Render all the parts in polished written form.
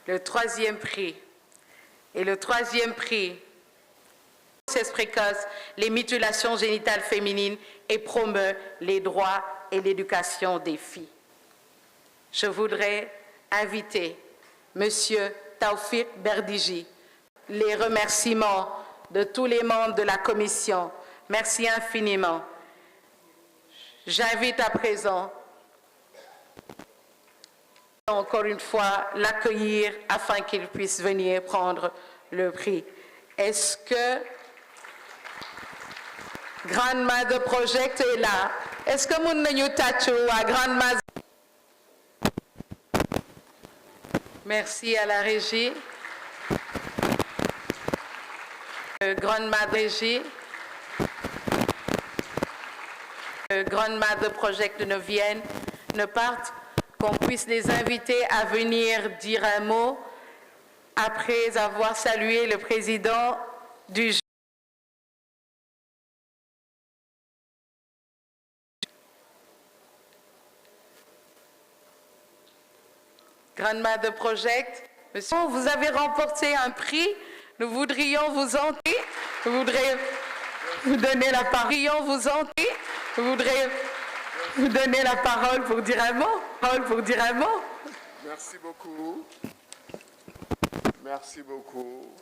le 3e prix. Et le 3e prix, grossesse précoce, les mutilations génitales féminines et promeut les droits et l'éducation des filles. Je voudrais inviter M. Taoufik Berdigi, les remerciements de tous les membres de la commission. Merci infiniment. J'invite à présent encore une fois l'accueillir afin qu'il puisse venir prendre le prix. Est-ce que Grandmother Project est là? Est-ce que mon nañu tàccu à Grandmother? Merci à la régie. Grandmother Régie. Grandmother Project ne viennent, ne partent, qu'on puisse les inviter à venir dire un mot après avoir salué le président du jury. Grandmother Project, monsieur, vous avez remporté un prix. Nous voudrions vous entrer. Nous voudrions vous donner la parole. Nous voudrions vous donner la parole pour dire un mot. Merci beaucoup. Merci beaucoup.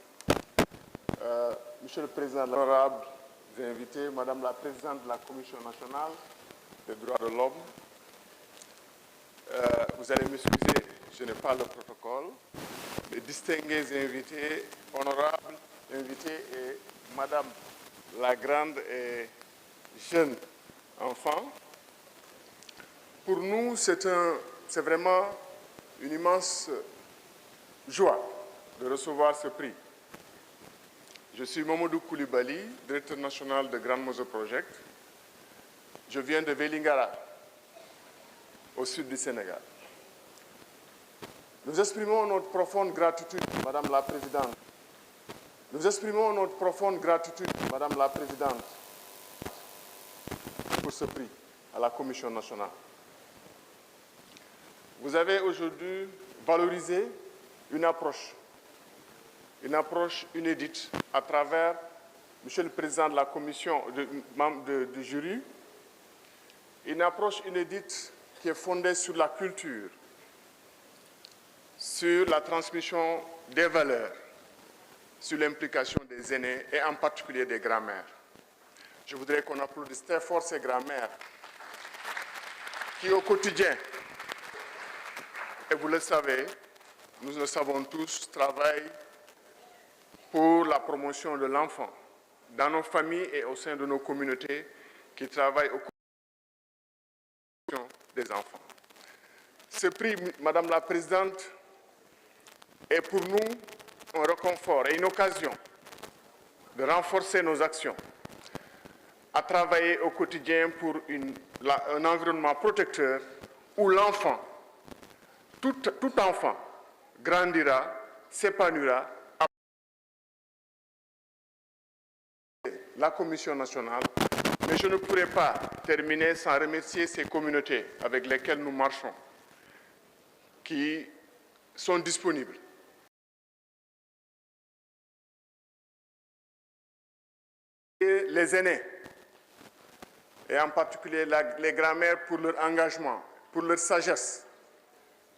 Monsieur le Président, honorables invités, Madame la Présidente de la Commission nationale des droits de l'homme, vous allez m'excuser, je n'ai pas le protocole. Les distingués invités, honorables invités et Madame la grande et jeune enfant, pour nous, c'est vraiment une immense joie de recevoir ce prix. Je suis Mamadou Koulibaly, directeur national de Grandmother Project. Je viens de Vélingara, au sud du Sénégal. Nous exprimons notre profonde gratitude, Madame la Présidente. Nous exprimons notre profonde gratitude, Madame la Présidente, pour ce prix à la Commission nationale. Vous avez aujourd'hui valorisé une approche inédite à travers, Monsieur le Président de la Commission, membre du jury, une approche inédite qui est fondée sur la culture, sur la transmission des valeurs, sur l'implication des aînés et en particulier des grands-mères. Je voudrais qu'on applaudisse très fort ces grands-mères qui au quotidien, et vous le savez, nous le savons tous, travaillent pour la promotion de l'enfant dans nos familles et au sein de nos communautés qui travaillent au des enfants. Ce prix, Madame la Présidente, est pour nous un réconfort et une occasion de renforcer nos actions, à travailler au quotidien pour un environnement protecteur où l'enfant, tout enfant, grandira, s'épanouira. La Commission nationale, mais je ne pourrais pas terminer sans remercier ces communautés avec lesquelles nous marchons, qui sont disponibles. Et les aînés, et en particulier les grands-mères pour leur engagement, pour leur sagesse.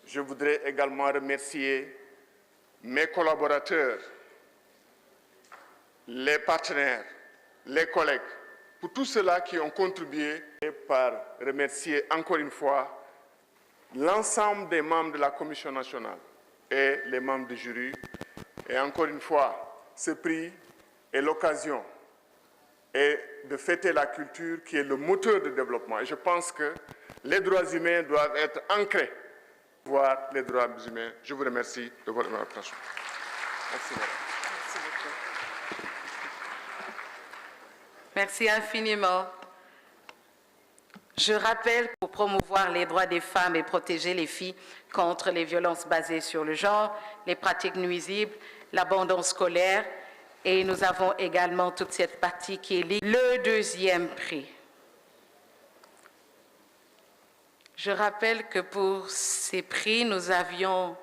Je voudrais également remercier mes collaborateurs, les partenaires, les collègues, pour tous ceux-là qui ont contribué, et par remercier encore une fois l'ensemble des membres de la Commission nationale et les membres du jury. Et encore une fois, ce prix est l'occasion de fêter la culture qui est le moteur de développement. Et je pense que les droits humains doivent être ancrés. Voir les droits humains. Je vous remercie de votre attention. Merci, madame. Merci beaucoup. Merci infiniment. Je rappelle que pour promouvoir les droits des femmes et protéger les filles contre les violences basées sur le genre, les pratiques nuisibles, l'abandon scolaire, et nous avons également toute cette partie qui est liée. Le 2e prix. Je rappelle que pour ces prix, nous avions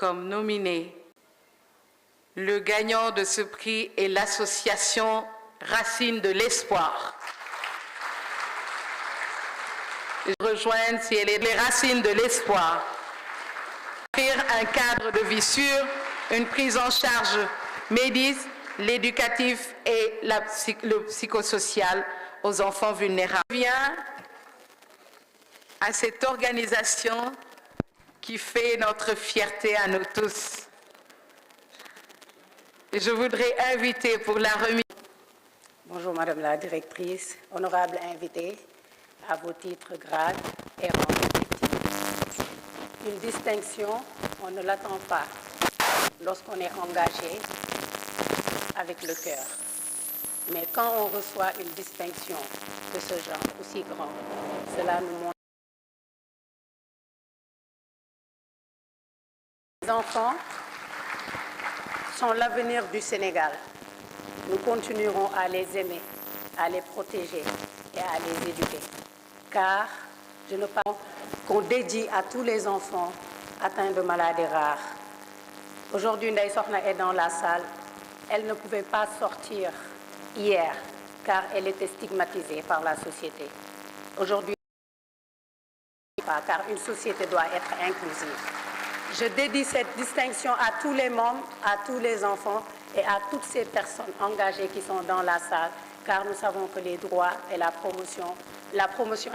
comme nominé. Le gagnant de ce prix est l'association Racines de l'Espoir. Je rejoins si elle est les Racines de l'Espoir. Offrir un cadre de vie sûr, une prise en charge médic, l'éducatif et le psychosocial aux enfants vulnérables. Je viens à cette organisation qui fait notre fierté à nous tous. Je voudrais inviter pour la remise. Bonjour Madame la Directrice, honorable invité, à vos titres, grades et rangs respectifs. Une distinction, on ne l'attend pas lorsqu'on est engagé avec le cœur. Mais quand on reçoit une distinction de ce genre aussi grand, cela nous montre. Les enfants sont l'avenir du Sénégal. Nous continuerons à les aimer, à les protéger et à les éduquer. Car je ne parle qu'on dédie à tous les enfants atteints de maladies rares. Aujourd'hui, Ndeye Sokhna est dans la salle. Elle ne pouvait pas sortir hier car elle était stigmatisée par la société. Aujourd'hui, car une société doit être inclusive. Je dédie cette distinction à tous les membres, à tous les enfants et à toutes ces personnes engagées qui sont dans la salle, car nous savons que les droits et la promotion et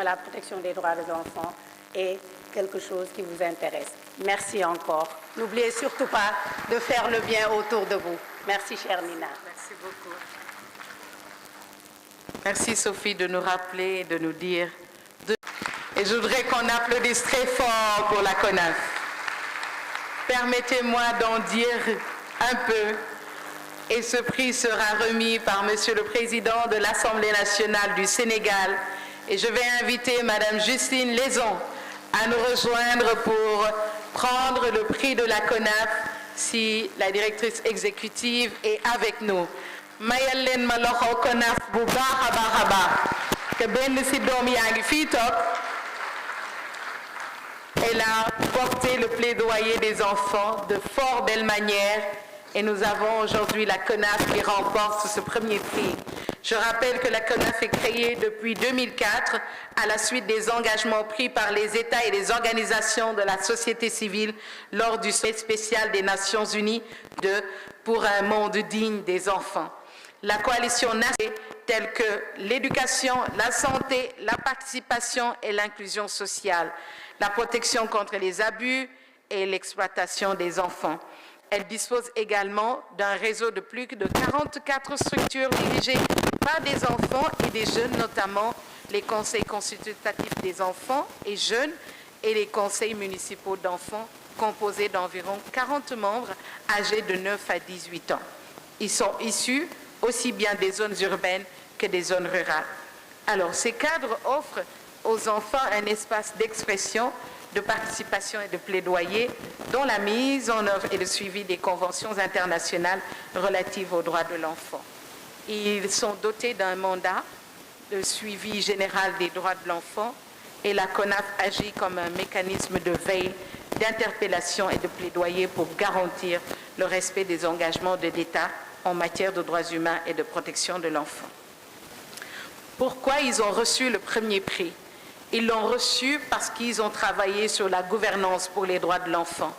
la protection des droits des enfants est quelque chose qui vous intéresse. Merci encore. N'oubliez surtout pas de faire le bien autour de vous. Merci, chère Nina. Merci beaucoup. Merci, Sophie, de nous rappeler et de nous dire. Et je voudrais qu'on applaudisse très fort pour la CONAF. Permettez-moi d'en dire un peu. Et ce prix sera remis par Monsieur le Président de l'Assemblée nationale du Sénégal. Et je vais inviter Madame Justine Leson à nous rejoindre pour prendre le prix de la CONAF si la directrice exécutive est avec nous. Mayal leen ma loxo CONAF bu baax a baax a baax te benn si doom yaa ngi fii toog. Elle a porté le plaidoyer des enfants de fort belle manière et nous avons aujourd'hui la CONAF qui remporte ce premier prix. Je rappelle que la CONAF est créée depuis 2004 à la suite des engagements pris par les États et les organisations de la société civile lors du sommet spécial des Nations Unies pour un monde digne des enfants. La coalition nationale telle que l'éducation, la santé, la participation et l'inclusion sociale, la protection contre les abus et l'exploitation des enfants. Elle dispose également d'un réseau de plus de 44 structures dirigées par des enfants et des jeunes, notamment les conseils consultatifs des enfants et jeunes et les conseils municipaux d'enfants, composés d'environ 40 membres âgés de 9 à 18 ans. Ils sont issus aussi bien des zones urbaines que des zones rurales. Alors, ces cadres offrent aux enfants un espace d'expression, de participation et de plaidoyer, dont la mise en œuvre et le suivi des conventions internationales relatives aux droits de l'enfant. Ils sont dotés d'un mandat de suivi général des droits de l'enfant et la CONAF agit comme un mécanisme de veille, d'interpellation et de plaidoyer pour garantir le respect des engagements de l'État en matière de droits humains et de protection de l'enfant. Pourquoi ils ont reçu le premier prix? Ils l'ont reçu parce qu'ils ont travaillé sur la gouvernance pour les droits de l'enfant.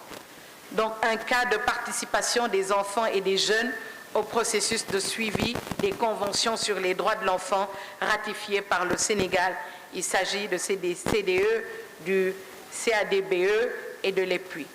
Donc, un cas de participation des enfants et des jeunes au processus de suivi des conventions sur les droits de l'enfant ratifiées par le Sénégal. Il s'agit de CDE, du CADBE et de l'EPUI.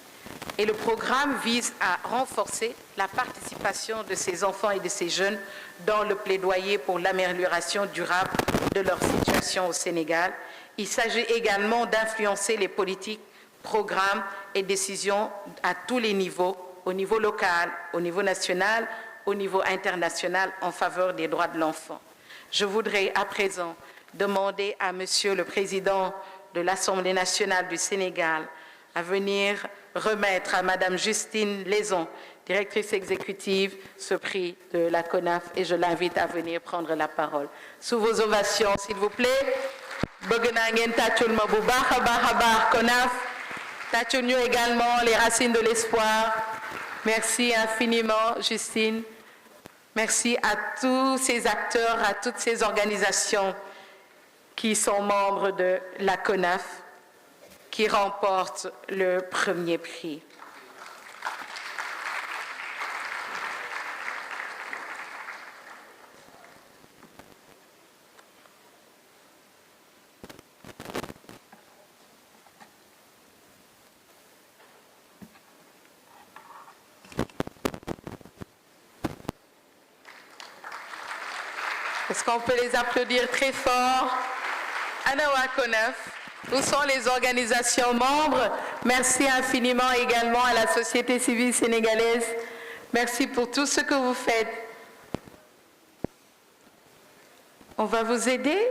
Et le programme vise à renforcer la participation de ces enfants et de ces jeunes dans le plaidoyer pour l'amélioration durable de leur situation au Sénégal. Il s'agit également d'influencer les politiques, programmes et décisions à tous les niveaux, au niveau local, au niveau national, au niveau international, en faveur des droits de l'enfant. Je voudrais à présent demander à Monsieur le Président de l'Assemblée nationale du Sénégal à venir remettre à Madame Justine Leson, directrice exécutive, ce prix de la CONAF et je l'invite à venir prendre la parole. Sous vos ovations, s'il vous plaît. bëgg naa ngeen tàccul ma bu baax a baax CONAF Tachonio également, les racines de l'espoir. Merci infiniment, Justine. Merci à tous ces acteurs, à toutes ces organisations qui sont membres de la CONAF, qui remportent le premier prix. Est-ce qu'on peut les applaudir très fort? Anawa CONAF, où sont les organisations membres? Merci infiniment également à la société civile sénégalaise. Merci pour tout ce que vous faites. On va vous aider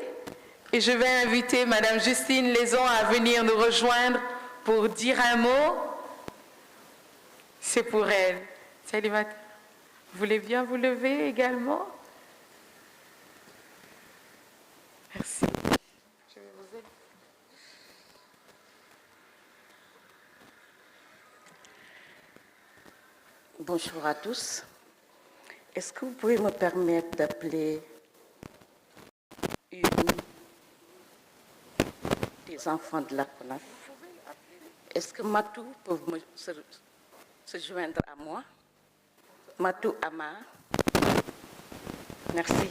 et je vais inviter Madame Justine Leson à venir nous rejoindre pour dire un mot. C'est pour elle. Célibataire. Vous voulez bien vous lever également? Merci. Je vais vous aider. Bonjour à tous. Est-ce que vous pouvez me permettre d'appeler une des enfants de la CONAF? Est-ce que Matou peut se joindre à moi? Matou Ama. Merci.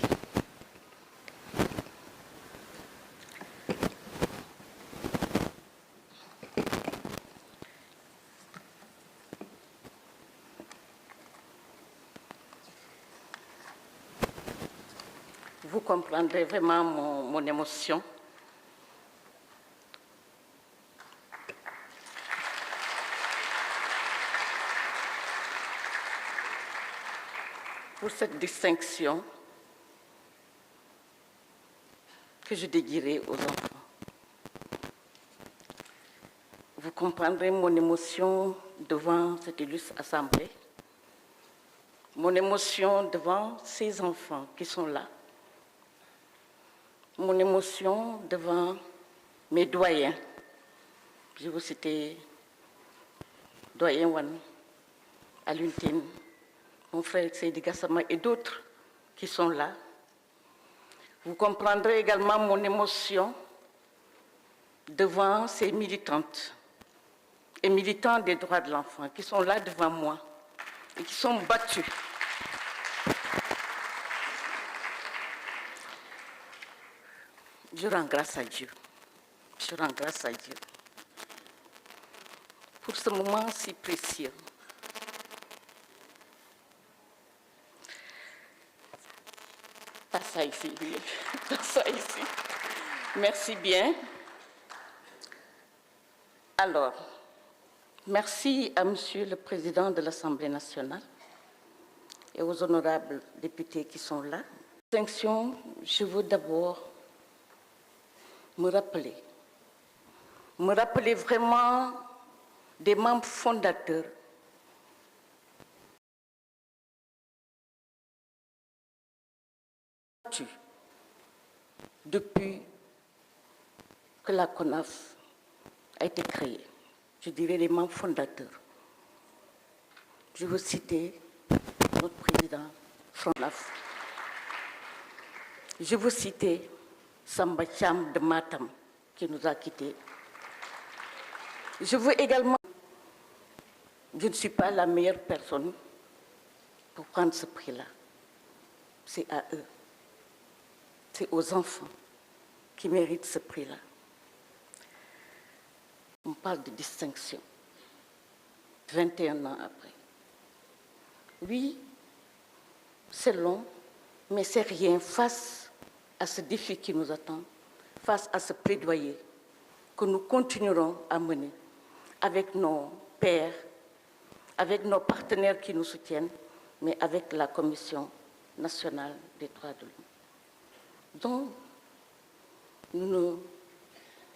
Vous comprendrez vraiment mon émotion. Pour cette distinction que je dédierai aux enfants. Vous comprendrez mon émotion devant cette illustre assemblée, mon émotion devant ces enfants qui sont là, mon émotion devant mes doyens. Je vous citer doyen Wan, Aluntine, mon frère Seydi Gassama et d'autres qui sont là. Vous comprendrez également mon émotion devant ces militantes et militants des droits de l'enfant qui sont là devant moi et qui sont battus. Je rends grâce à Dieu. Je rends grâce à Dieu pour ce moment si précieux. Pas ça ici, oui. Pas ça ici. Merci bien. Alors, merci à Monsieur le Président de l'Assemblée nationale et aux honorables députés qui sont là. Distinction, je veux d'abord me rappeler vraiment des membres fondateurs depuis que la CONAF a été créée. Je dirais les membres fondateurs. Je veux citer notre président Fronaf. Je veux citer Samba Thiam de Matam, qui nous a quittés. Je veux également... Je ne suis pas la meilleure personne pour prendre ce prix-là. C'est à eux. C'est aux enfants qui méritent ce prix-là. On parle de distinction. 21 ans après. Oui, c'est long, mais c'est rien face à ce défi qui nous attend, face à ce plaidoyer que nous continuerons à mener avec nos pairs, avec nos partenaires qui nous soutiennent, mais avec la Commission nationale des droits de l'homme. Donc, nous ne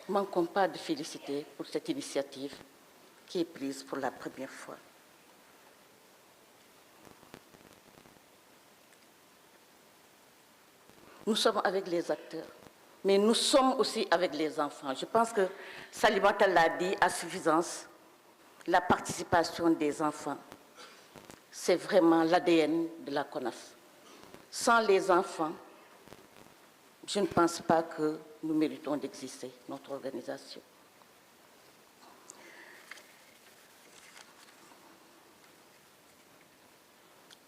manquons pas de féliciter pour cette initiative qui est prise pour la première fois. Nous sommes avec les acteurs, mais nous sommes aussi avec les enfants. Je pense que Salimata l'a dit à suffisance. la participation des enfants. C'est vraiment l'ADN de la CONAF. Sans les enfants, je ne pense pas que nous méritons d'exister, notre organisation.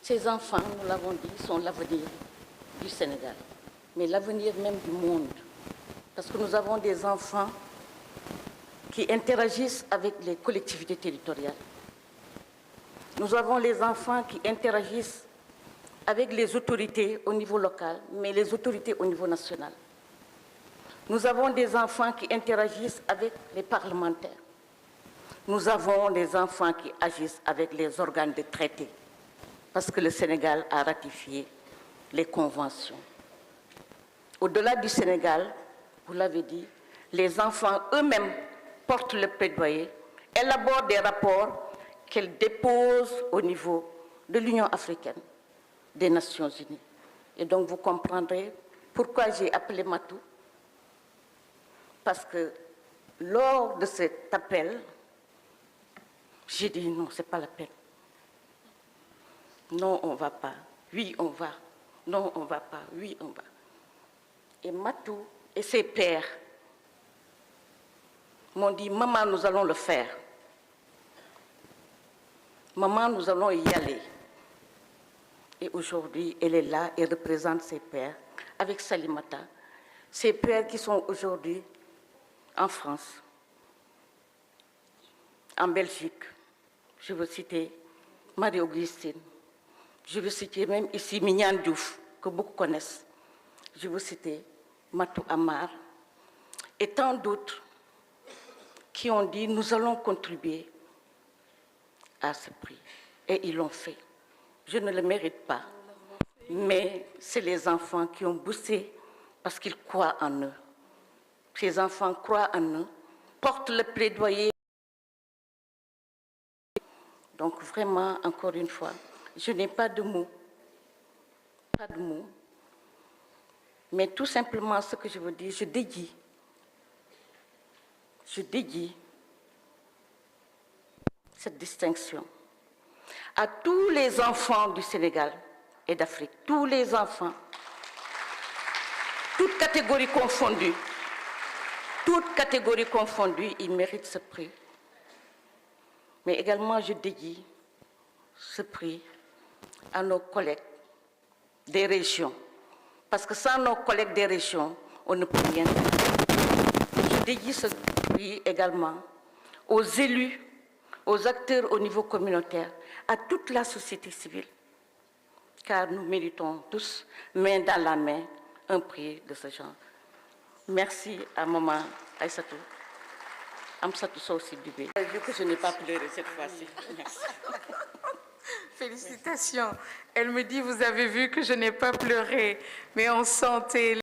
Ces enfants, nous l'avons dit, sont l'avenir du Sénégal, mais l'avenir même du monde. Parce que nous avons des enfants qui interagissent avec les collectivités territoriales. Nous avons les enfants qui interagissent avec les autorités au niveau local, mais les autorités au niveau national. Nous avons des enfants qui interagissent avec les parlementaires. Nous avons des enfants qui agissent avec les organes de traité, parce que le Sénégal a ratifié les conventions. Au-delà du Sénégal, vous l'avez dit, les enfants eux-mêmes portent le plaidoyer, élaborent des rapports qu'elles déposent au niveau de l'Union africaine, des Nations unies. Et donc vous comprendrez pourquoi j'ai appelé Matou, parce que lors de cet appel, j'ai dit non, ce n'est pas la peine. Non, on ne va pas. Oui, on va. Non, on ne va pas. Oui, on va. Et Matou et ses pères m'ont dit, maman, nous allons le faire. Maman, nous allons y aller. Et aujourd'hui, elle est là et représente ses pères avec Salimata. Ses pères qui sont aujourd'hui en France, en Belgique. Je veux citer Marie-Augustine. Je veux citer même ici Mignan Diouf, que beaucoup connaissent. Je veux citer Matou Amar et tant d'autres qui ont dit nous allons contribuer à ce prix. Et ils l'ont fait. Je ne le mérite pas. Mais c'est les enfants qui ont boosté parce qu'ils croient en eux. Ces enfants croient en eux, portent le plaidoyer. Donc vraiment, encore une fois, je n'ai pas de mots. Pas de mots. Mais tout simplement, ce que je veux dire, je dédie cette distinction à tous les enfants du Sénégal et d'Afrique, tous les enfants, toutes catégories confondues, ils méritent ce prix. Mais également, je dédie ce prix à nos collègues des régions. Parce que sans nos collègues des régions, on ne peut rien faire. Je dédie ce prix également aux élus, aux acteurs au niveau communautaire, à toute la société civile. Car nous méritons tous, main dans la main, un prix de ce genre. Merci à maman Aïssatou. Amsatou Sosi Bibé. Vu que je n'ai pas pleuré cette fois-ci. Merci. Félicitations. Elle me dit, vous avez vu que je n'ai pas pleuré, mais on sentait